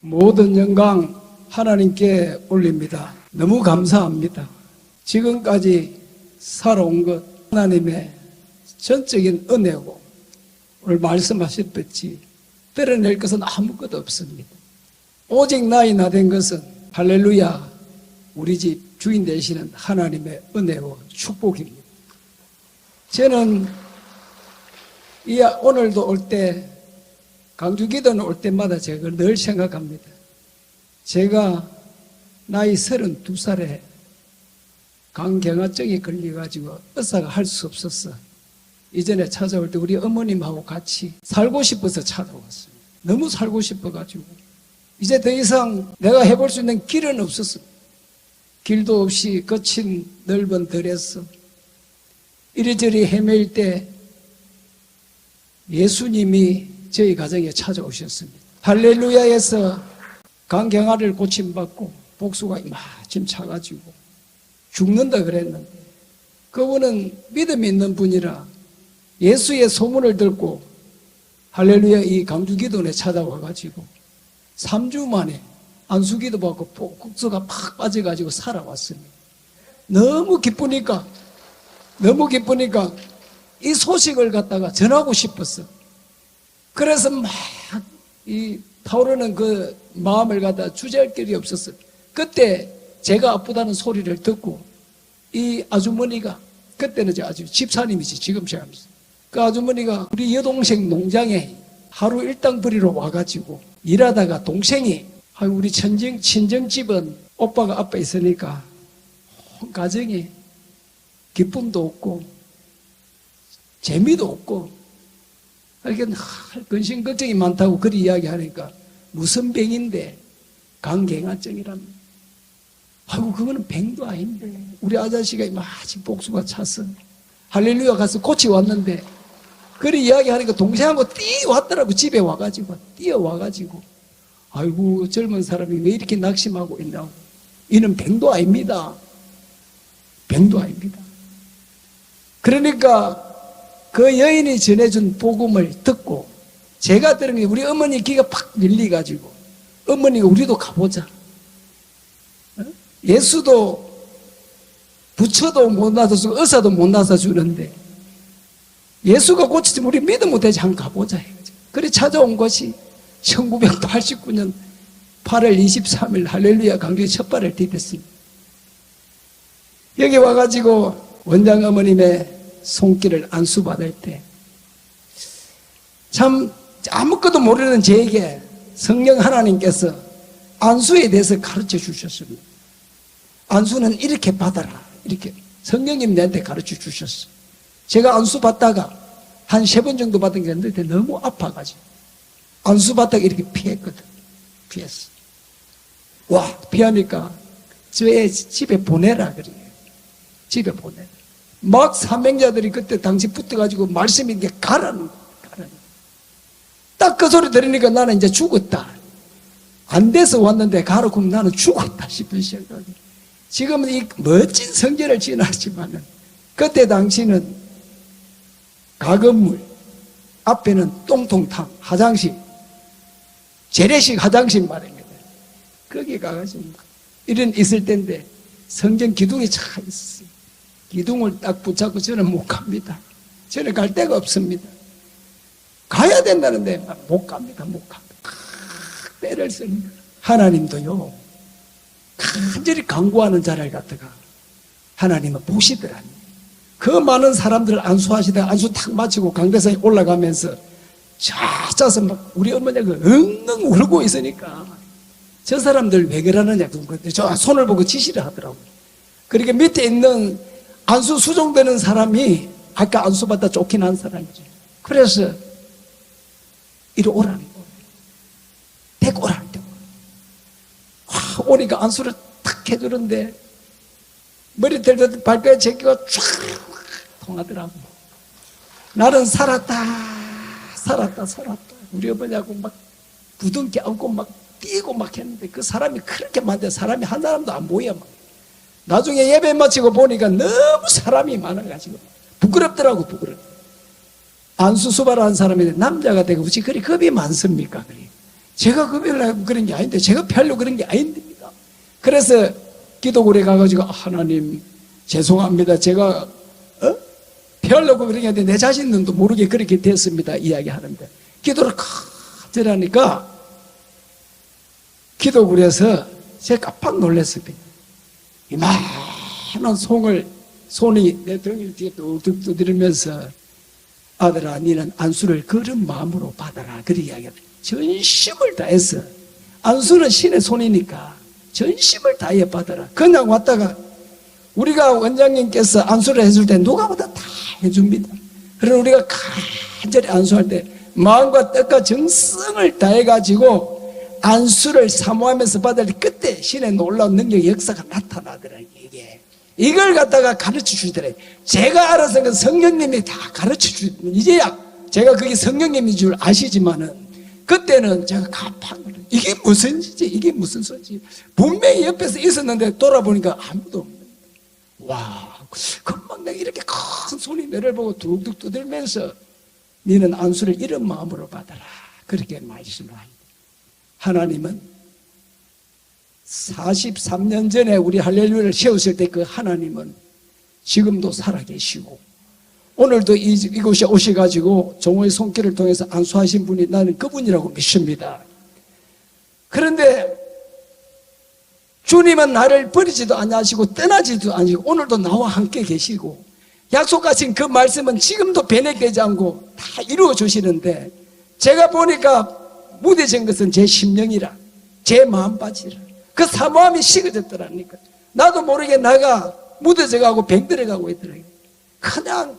모든 영광 하나님께 올립니다. 너무 감사합니다. 지금까지 살아온 것 하나님의 전적인 은혜고, 오늘 말씀하셨듯이 드러낼 것은 아무것도 없습니다. 오직 나이 나된 것은 할렐루야, 우리 집 주인 되시는 하나님의 은혜와 축복입니다. 저는 오늘도 올 때, 강주기도는 올 때마다 제가 늘 생각합니다. 제가 나이 32살에 간경화증이 걸려가지고 의사가 할 수 없었어. 이전에 찾아올 때 우리 어머님하고 같이 살고 싶어서 찾아왔어요. 너무 살고 싶어가지고 이제 더 이상 내가 해볼 수 있는 길은 없었어. 길도 없이 거친 넓은 들에서 이리저리 헤맬 때 예수님이 저희 가정에 찾아오셨습니다. 할렐루야에서 간경화를 고침받고 복수가 이마침 차가지고 죽는다 그랬는데, 그분은 믿음이 있는 분이라 예수의 소문을 듣고 할렐루야 이 강주기도원에 찾아와가지고 3주 만에 안수기도 받고 복수가 팍 빠져가지고 살아왔습니다. 너무 기쁘니까 이 소식을 갖다가 전하고 싶었어. 그래서 막 이 타오르는 그 마음을 갖다 주저할 길이 없었어. 그때 제가 아프다는 소리를 듣고 이 아주머니가, 그때는 아주 집사님이지, 지금 제가면서 그 아주머니가 우리 여동생 농장에 하루 일당 벌이러 와가지고 일하다가 동생이 우리 친정집은 오빠가 아빠 있으니까 온 가정에 기쁨도 없고 재미도 없고 이렇게 근심 걱정이 많다고 그리 이야기하니까 무슨 병인데 간경화증이랍니다. 그거는 병도 아닌데 우리 아저씨가 마치 복수가 찼어. 할렐루야 가서 고치왔는데 그리 이야기하니까 동생하고 뛰어왔더라고. 집에 와가지고 뛰어와가지고 아이고 젊은 사람이 왜 이렇게 낙심하고 있냐고. 이는 병도 아닙니다. 병도 아닙니다. 그러니까 그 여인이 전해준 복음을 듣고 제가 들은 게 우리 어머니 귀가 팍 열리가지고 어머니가 우리도 가보자. 예수도 부처도 못 나서주고 의사도 못 나서주는데 예수가 고치지 우리 믿음 못하지 한번 가보자. 그래 찾아온 것이 1989년 8월 23일 할렐루야 강주에 첫 발을 디뎠습니다. 여기 와가지고 원장 어머님의 손길을 안수받을 때 참 아무것도 모르는 저에게 성령 하나님께서 안수에 대해서 가르쳐 주셨습니다. 안수는 이렇게 받아라, 이렇게 성령님 내한테 가르쳐 주셨어. 제가 안수 받다가 한 3번 정도 받은 게 있는데 너무 아파가지고 안수 받다가 이렇게 피했거든. 피했어. 와, 피하니까 저의 집에 보내라 그래요. 집에 보내라. 막 사명자들이 그때 당시 붙어가지고 말씀이 이게 가라는 거야. 딱 그 소리 들으니까 나는 이제 죽었다. 안 돼서 왔는데 가라 그러면 나는 죽었다 싶은 생각이. 지금은 이 멋진 성전을 지났지만은 그때 당시는 가건물, 앞에는 똥통탕, 화장실, 재래식 화장실 말입니다. 거기 가가지고 이런 있을 때인데 성전 기둥이 차 있었어요. 기둥을 딱 붙잡고 저는 못 갑니다. 저는 갈 데가 없습니다. 가야 된다는데 못 갑니다. 때를 씁니다. 하나님도요, 간절히 간구하는 자를 갖다가 하나님은 보시더라니. 그 많은 사람들을 안수하시다가 안수 탁 마치고 강대상에 올라가면서 찾아서 막 우리 어머니가 엉엉 울고 있으니까 저 사람들 왜 그러느냐, 저 손을 보고 지시를 하더라고요. 그러니까 밑에 있는 안수 수종되는 사람이 아까 안수받다 쫓겨난 사람이죠. 그래서 이리 오라는 거예요. 데리고 오라는 거예요. 오니까 안수를 탁 해주는데 머리 들던 발가락 제끼가 쫙 통하더라고. 나는 살았다. 우리 어머니하고 막 부둥켜 안고 막 뛰고 막 했는데 그 사람이 그렇게 많은데 사람이 한 사람도 안 보여. 막. 나중에 예배 마치고 보니까 너무 사람이 많아가지고 부끄럽더라고. 안수 수발하는 사람이 남자가 되고 어찌 그리 겁이 많습니까? 그래. 제가 급여를 그런 게 아닌데, 제가 피하려고 그런 게 아닙니다. 그래서 기도굴에 가가지고, 하나님 죄송합니다. 제가 피하려고 그런 게 아닌데 내 자신도 모르게 그렇게 됐습니다. 이야기하는데, 기도를 가져라니까 기도굴에서 제가 깜빡 놀랐습니다. 이만한 손이 내 등을 뒤에 뚝뚝 두드리면서, 아들아, 너는 안수를 그런 마음으로 받아라. 그렇게 이야기하더라. 전심을 다해서, 안수는 신의 손이니까 전심을 다해 받아라. 그냥 왔다가, 우리가 원장님께서 안수를 해줄 때 누가보다 다 해줍니다. 그래서 우리가 간절히 안수할 때 마음과 뜻과 정성을 다해가지고 안수를 사모하면서 받을 때, 그때 신의 놀라운 능력의 역사가 나타나더라고요. 이걸 갖다가 가르쳐 주시더래요. 제가 알아서 그 성령님이 다 가르쳐 주시더래요. 이제야 제가 그게 성령님인 줄 아시지만은, 그때는 제가 깜빡 놀랐어요. 이게 무슨 짓이, 이게 무슨 소리지. 분명히 옆에서 있었는데 돌아보니까 아무도 없는 거예요. 와, 금방 내가 이렇게 큰 손이 내를 보고 툭툭 두들면서, 너는 안수를 이런 마음으로 받아라. 그렇게 말씀을 합니다. 하나님은 43년 전에 우리 할렐루야를 세우실 때 그 하나님은 지금도 살아계시고, 오늘도 이곳에 오셔가지고 종의 손길을 통해서 안수하신 분이 나는 그분이라고 믿습니다. 그런데 주님은 나를 버리지도 아니하시고 떠나지도 아니고 오늘도 나와 함께 계시고, 약속하신 그 말씀은 지금도 변해되지 않고 다 이루어 주시는데, 제가 보니까 무뎌진 것은 제 심령이라, 제 마음밭이라, 그 사모함이 식어졌더라니까. 나도 모르게 나가 무뎌져가고 병들어가고 있더라고요. 그냥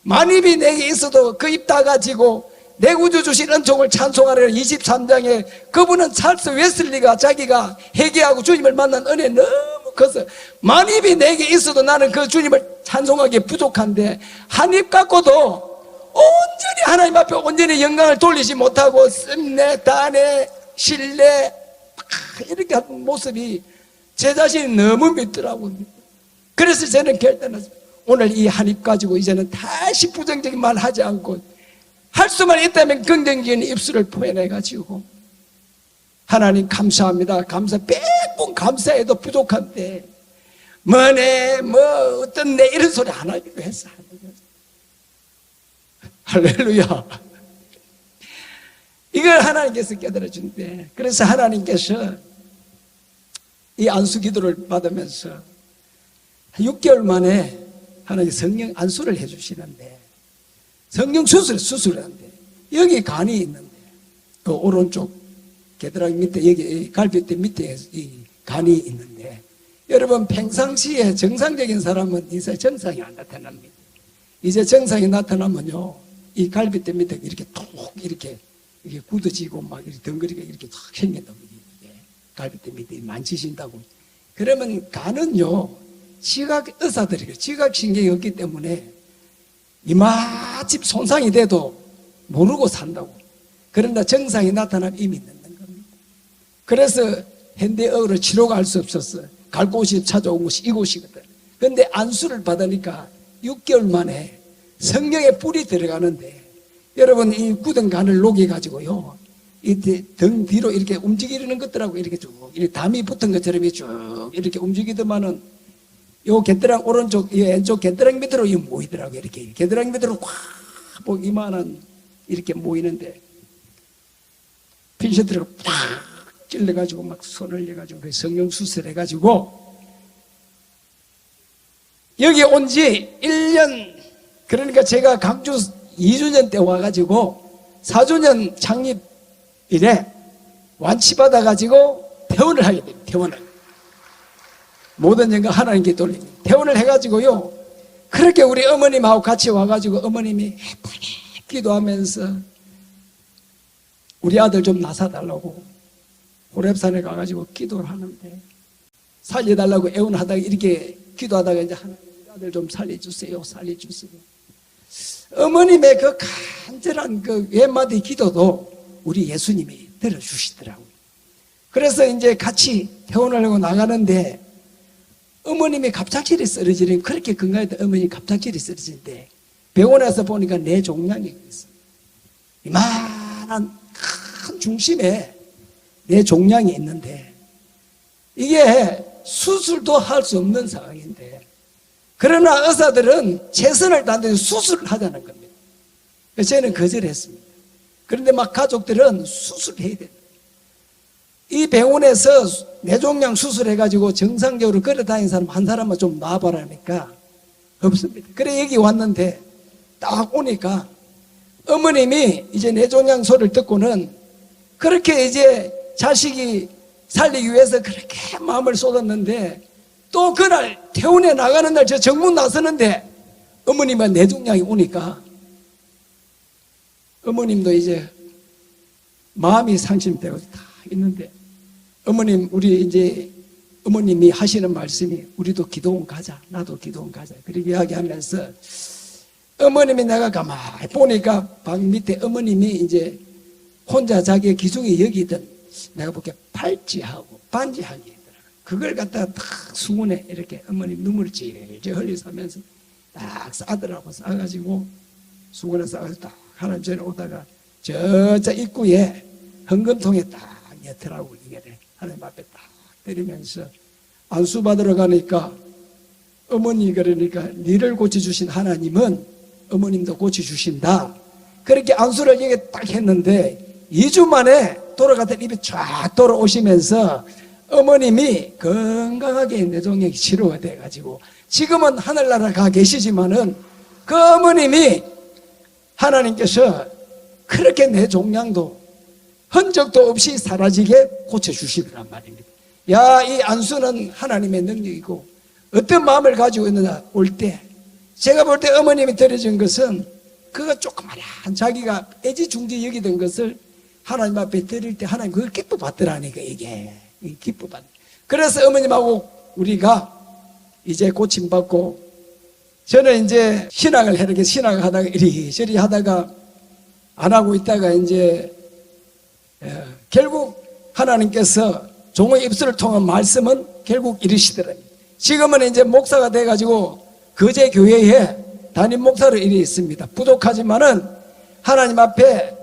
만입이 내게 있어도 그 입 다 가지고 내 구주 주신 은총을 찬송하려 23장에 그분은 찰스 웨슬리가 자기가 회개하고 주님을 만난 은혜 너무 커서, 만입이 내게 있어도 나는 그 주님을 찬송하기에 부족한데, 한 입 갖고도 온전히 하나님 앞에 온전히 영광을 돌리지 못하고 씀내, 다내, 신내 이렇게 하는 모습이 제 자신이 너무 믿더라고요. 그래서 저는 결단했어요. 오늘 이 한 입 가지고 이제는 다시 부정적인 말 하지 않고, 할 수만 있다면 긍정적인 입술을 표현해가지고, 하나님 감사합니다, 감사, 100번 감사해도 부족한데 뭐네 뭐 어떤 내 이런 소리 안 하기로 했어. 할렐루야. 이걸 하나님께서 깨달아준대. 그래서 하나님께서 이 안수 기도를 받으면서 6개월 만에 하나님 성령 안수를 해주시는데, 성령 수술을 하는데, 여기 간이 있는데, 그 오른쪽 겨드랑이 밑에, 여기 갈비뼈 밑에 이 간이 있는데, 여러분 평상시에 정상적인 사람은 이제 정상이 안 나타납니다. 이제 정상이 나타나면요, 이 갈비뼈 밑에 이렇게 톡 이렇게 굳어지고 막 이렇게 덩거리가 이렇게 탁 생긴다고. 갈비뼈 밑에 만지신다고. 그러면 간은요, 지각 의사들이 지각신경이 없기 때문에 이마집 손상이 돼도 모르고 산다고. 그런데 정상이 나타나면 이미 늦는 겁니다. 그래서 현대의학으로 치료가 할 수 없었어요. 갈 곳이 찾아온 곳이 이곳이거든. 그런데 안수를 받으니까 6개월 만에 성령의 뿔이 들어가는데, 여러분 이 굳은 간을 녹여가지고요, 이 등 뒤로 이렇게 움직이는 것들하고 이렇게 쭉 이렇게 담이 붙은 것처럼 쭉 이렇게 움직이더만은, 요 겨드랑 오른쪽 이 왼쪽 겨드랑이 밑으로 이 모이더라고요. 이렇게 겨드랑이 밑으로 꽉 이만한 이렇게 모이는데, 핀셋으로 팍 찔러가지고 막 손을 내가지고 성령 수술해가지고, 여기 온 지 1년, 그러니까 제가 강주 2주년 때 와가지고 4주년 창립일에 완치받아가지고 퇴원을 하게 됩니다. 퇴원을. 모든 영광 하나님께 돌립니다. 퇴원을 해가지고요, 그렇게 우리 어머님하고 같이 와가지고 어머님이 애타게 기도하면서 우리 아들 좀 낳아달라고 호렙산에 가가지고 기도를 하는데, 살려달라고 애원하다가 이렇게 기도하다가 이제 하나님 아들 좀 살려주세요, 살려주세요. 어머님의 그 간절한 그 웬마디 기도도 우리 예수님이 들어주시더라고요. 그래서 이제 같이 퇴원하려고 나가는데, 어머님이 갑작스레 쓰러지는, 그렇게 건강했던 어머님이 갑작스레 쓰러지는데, 병원에서 보니까 뇌종양이 있어요. 이만한 큰 중심에 뇌종양이 있는데 이게 수술도 할 수 없는 상황인데, 그러나 의사들은 최선을 다해서 수술을 하자는 겁니다. 그래서 저는 거절했습니다. 그런데 막 가족들은 수술해야 된다. 이 병원에서 뇌종양 수술해가지고 정상적으로 걸어다니는 사람 한 사람만 좀 놔봐라니까 없습니다. 그래 여기 왔는데 딱 오니까 어머님이 이제 뇌종양 소리를 듣고는 그렇게 이제 자식이 살리기 위해서 그렇게 마음을 쏟았는데, 또 그날 퇴원해 나가는 날 저 정문 나서는데 어머님은 뇌종양이 오니까 어머님도 이제 마음이 상심되고 다 있는데, 어머님, 우리 이제 어머님이 하시는 말씀이 우리도 기도원 가자, 나도 기도원 가자, 그렇게 이야기하면서 어머님이 내가 가만히 보니까 방 밑에 어머님이 이제 혼자 자기의 기중에 여기던 내가 보기에 팔찌하고 반지하기 있더라. 그걸 갖다가 탁 수문에 이렇게 어머님 눈물을 질질 흘리면서 하면서 딱 싸더라고. 싸가지고 수건에 싸가지고 딱 하나님 전에 오다가 저 입구에 헌금통에 딱 넣더라고. 이게 하나님 앞에 딱 때리면서 안수 받으러 가니까 어머니 그러니까 니를 고쳐주신 하나님은 어머님도 고쳐주신다. 그렇게 안수를 이게 딱 했는데 2주 만에 돌아갔더니 입이 쫙 돌아오시면서 어머님이 건강하게 뇌종양이 치료가 돼가지고 지금은 하늘나라 가 계시지만은 그 어머님이 하나님께서 그렇게 뇌종양도 흔적도 없이 사라지게 고쳐주시더란 말입니다. 야, 이 안수는 하나님의 능력이고 어떤 마음을 가지고 있느냐 올 때 제가 볼 때 어머님이 드려준 것은 그거 조그마한 자기가 애지중지 여기던 것을 하나님 앞에 드릴 때 하나님 그걸 기뻐 받더라니까. 이게 기뻐 받. 그래서 어머님하고 우리가 이제 고침받고 저는 이제 신앙을 이렇게 신앙을 하다가 이리저리 하다가 안 하고 있다가 이제 결국 하나님께서 종의 입술을 통한 말씀은 결국 이르시더라고요. 지금은 이제 목사가 돼가지고 거제 교회에 담임 목사로 일이 있습니다. 부족하지만은 하나님 앞에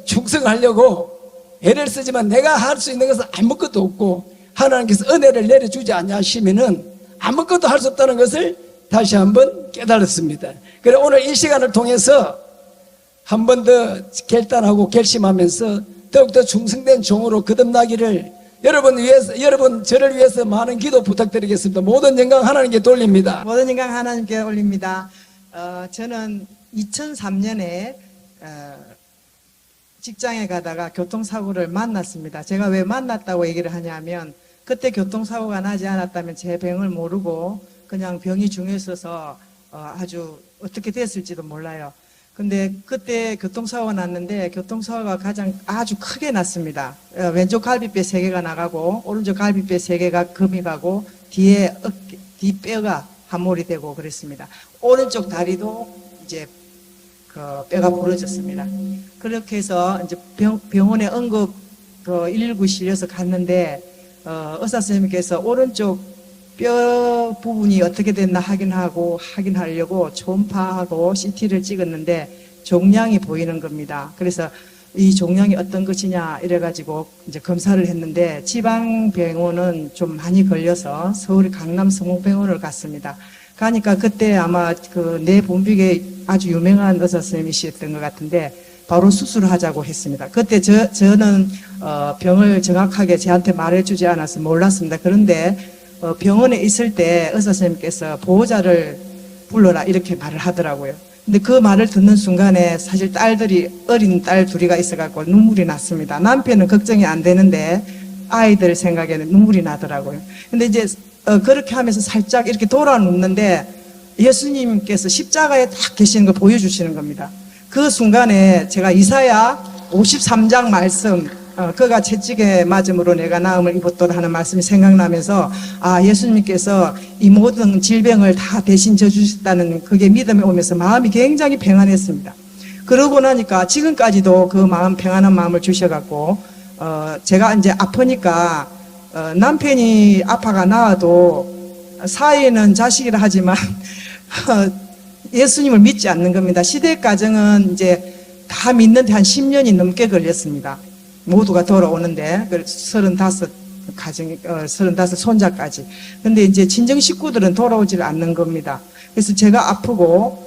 충성하려고 애를 쓰지만 내가 할 수 있는 것은 아무것도 없고 하나님께서 은혜를 내려주지 않으시면은 아무것도 할 수 없다는 것을 다시 한번 깨달았습니다. 그래서 오늘 이 시간을 통해서 한 번 더 결단하고 결심하면서 더욱더 충성된 종으로 거듭나기를 여러분 저를 위해서 많은 기도 부탁드리겠습니다. 모든 영광 하나님께 돌립니다. 모든 영광 하나님께 올립니다. 저는 2003년에 직장에 가다가 교통사고를 만났습니다. 제가 왜 만났다고 얘기를 하냐면 그때 교통사고가 나지 않았다면 제 병을 모르고 그냥 병이 중요했어서 아주 어떻게 됐을지도 몰라요. 근데 그때 교통사고가 났는데 교통사고가 아주 크게 났습니다. 왼쪽 갈비뼈 3개가 나가고 오른쪽 갈비뼈 3개가 금이 가고 뒤에 뒷뼈가 함몰이 되고 그랬습니다. 오른쪽 다리도 이제 뼈가 부러졌습니다. 그렇게 해서 이제 병원에 응급 119 실려서 갔는데 의사 선생님께서 오른쪽 뼈 부분이 어떻게 됐나 확인하려고 초음파하고 CT를 찍었는데 종양이 보이는 겁니다. 그래서 이 종양이 어떤 것이냐 이래가지고 이제 검사를 했는데 지방병원은 좀 많이 걸려서 서울 강남 성모병원을 갔습니다. 가니까 그때 아마 내 본빅에 아주 유명한 의사 선생님이셨던 것 같은데 바로 수술을 하자고 했습니다. 그때 저는 병을 정확하게 저한테 말해주지 않아서 몰랐습니다. 그런데 병원에 있을 때 의사 선생님께서 보호자를 불러라 이렇게 말을 하더라고요. 근데 그 말을 듣는 순간에 사실 어린 딸 둘이가 있어갖고 눈물이 났습니다. 남편은 걱정이 안 되는데 아이들 생각에는 눈물이 나더라고요. 근데 이제 그렇게 하면서 살짝 이렇게 돌아 눕는데 예수님께서 십자가에 딱 계시는 걸 보여주시는 겁니다. 그 순간에 제가 이사야 53장 말씀 그가 채찍에 맞음으로 내가 나음을 입었도다 하는 말씀이 생각나면서 예수님께서 이 모든 질병을 다 대신 져주셨다는 그게 믿음이 오면서 마음이 굉장히 평안했습니다. 그러고 나니까 지금까지도 그 마음 평안한 마음을 주셔갖고 제가 이제 아프니까 남편이 아파가 나와도 사위는 자식이라 하지만 예수님을 믿지 않는 겁니다. 시댁 가정은 이제 다 믿는데 한 10년이 넘게 걸렸습니다. 모두가 돌아오는데, 35 가정이, 35 손자까지. 근데 이제 친정 식구들은 돌아오질 않는 겁니다. 그래서 제가 아프고,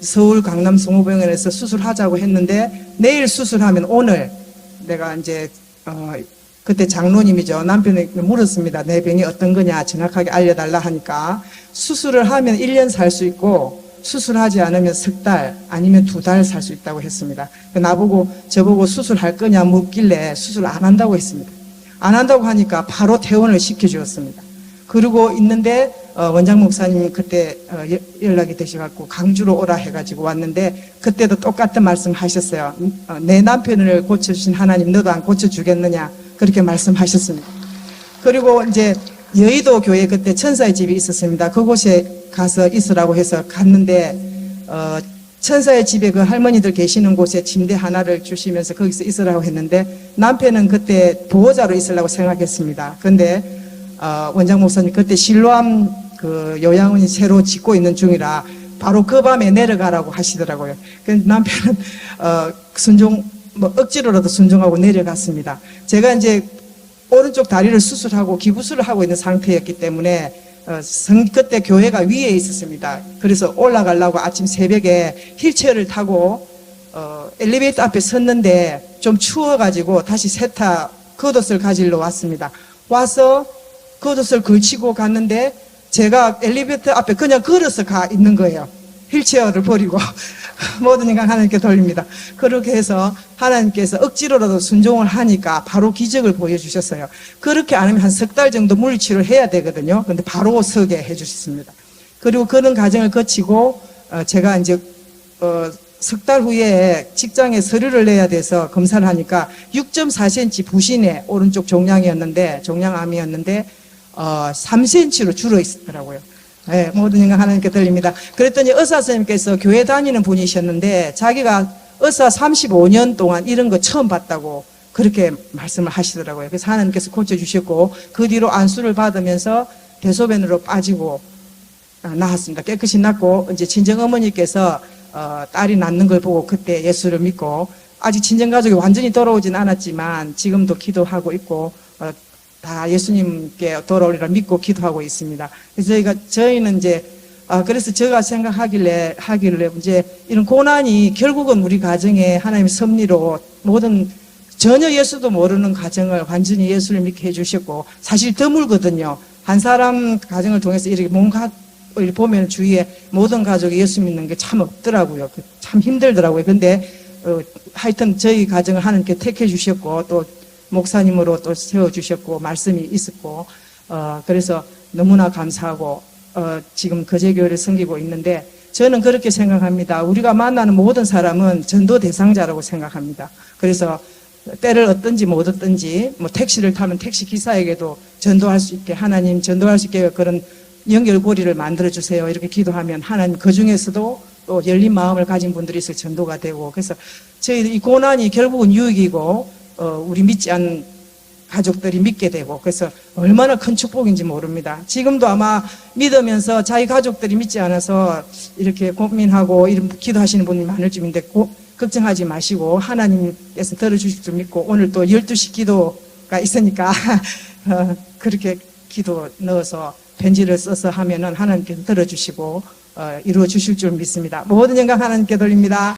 서울 강남 성모병원에서 수술하자고 했는데, 내일 수술하면 오늘, 내가 이제, 그때 장로님이죠. 남편에게 물었습니다. 내 병이 어떤 거냐 정확하게 알려달라 하니까, 수술을 하면 1년 살 수 있고, 수술하지 않으면 석 달 아니면 2달 살 수 있다고 했습니다. 나보고 저보고 수술할 거냐 묻길래 수술 안 한다고 했습니다. 안 한다고 하니까 바로 퇴원을 시켜주었습니다. 그러고 있는데 원장 목사님이 그때 연락이 되셔갖고 강주로 오라 해가지고 왔는데, 그때도 똑같은 말씀 하셨어요. 내 남편을 고쳐주신 하나님 너도 안 고쳐주겠느냐 그렇게 말씀하셨습니다. 그리고 이제 여의도 교회 그때 천사의 집이 있었습니다. 그곳에 가서 있으라고 해서 갔는데, 천사의 집에 그 할머니들 계시는 곳에 침대 하나를 주시면서 거기서 있으라고 했는데, 남편은 그때 보호자로 있으려고 생각했습니다. 근데 원장 목사님 그때 실로암 그 요양원이 새로 짓고 있는 중이라 바로 그 밤에 내려가라고 하시더라고요. 그래서 남편은 억지로라도 순종하고 내려갔습니다. 제가 이제 오른쪽 다리를 수술하고 기부술을 하고 있는 상태였기 때문에 그때 교회가 위에 있었습니다. 그래서 올라가려고 아침 새벽에 휠체어를 타고 엘리베이터 앞에 섰는데 좀 추워가지고 다시 겉옷을 가지러 왔습니다. 와서 겉옷을 걸치고 갔는데 제가 엘리베이터 앞에 그냥 걸어서 가 있는 거예요. 휠체어를 버리고 모든 인간 하나님께 돌립니다. 그렇게 해서 하나님께서 억지로라도 순종을 하니까 바로 기적을 보여주셨어요. 그렇게 안 하면 한 석 달 정도 물리치료를 해야 되거든요. 근데 바로 서게 해주셨습니다. 그리고 그런 과정을 거치고 제가 이제 석 달 후에 직장에 서류를 내야 돼서 검사를 하니까 6.4cm 부신의 오른쪽 종양암이었는데 3cm로 줄어 있었더라고요. 네, 모든 인간 하나님께 들립니다. 그랬더니 의사 선생님께서 교회 다니는 분이셨는데 자기가 의사 35년 동안 이런 거 처음 봤다고 그렇게 말씀을 하시더라고요. 그래서 하나님께서 고쳐주셨고, 그 뒤로 안수를 받으면서 대소변으로 빠지고 나았습니다. 깨끗이 낫고, 이제 친정어머니께서 딸이 낫는 걸 보고 그때 예수를 믿고, 아직 친정가족이 완전히 돌아오진 않았지만 지금도 기도하고 있고, 다 예수님께 돌아오리라 믿고 기도하고 있습니다. 그래서 저희는 이제, 그래서 제가 생각하길래, 이제 이런 고난이 결국은 우리 가정에 하나님의 섭리로 모든 전혀 예수도 모르는 가정을 완전히 예수를 믿게 해주셨고, 사실 드물거든요. 한 사람 가정을 통해서 이렇게 뭔가 보면 주위에 모든 가족이 예수 믿는 게 참 없더라고요. 참 힘들더라고요. 근데, 하여튼 저희 가정을 하나님께 택해 주셨고, 또 목사님으로 또 세워주셨고, 말씀이 있었고, 그래서 너무나 감사하고, 지금 거제교회를 섬기고 있는데, 저는 그렇게 생각합니다. 우리가 만나는 모든 사람은 전도 대상자라고 생각합니다. 그래서 때를 얻든지 못 얻든지, 택시를 타면 택시 기사에게도 전도할 수 있게, 하나님 전도할 수 있게 그런 연결고리를 만들어주세요. 이렇게 기도하면 하나님 그 중에서도 또 열린 마음을 가진 분들이 있어 전도가 되고, 그래서 저희들 이 고난이 결국은 유익이고, 우리 믿지 않는 가족들이 믿게 되고, 그래서 얼마나 큰 축복인지 모릅니다. 지금도 아마 믿으면서 자기 가족들이 믿지 않아서 이렇게 고민하고 이런 기도하시는 분이 많을 쯤인데, 걱정하지 마시고 하나님께서 들어주실 줄 믿고, 오늘 또 12시 기도가 있으니까 그렇게 기도 넣어서 편지를 써서 하면은 하나님께서 들어주시고 이루어 주실 줄 믿습니다. 모든 영광 하나님께 돌립니다.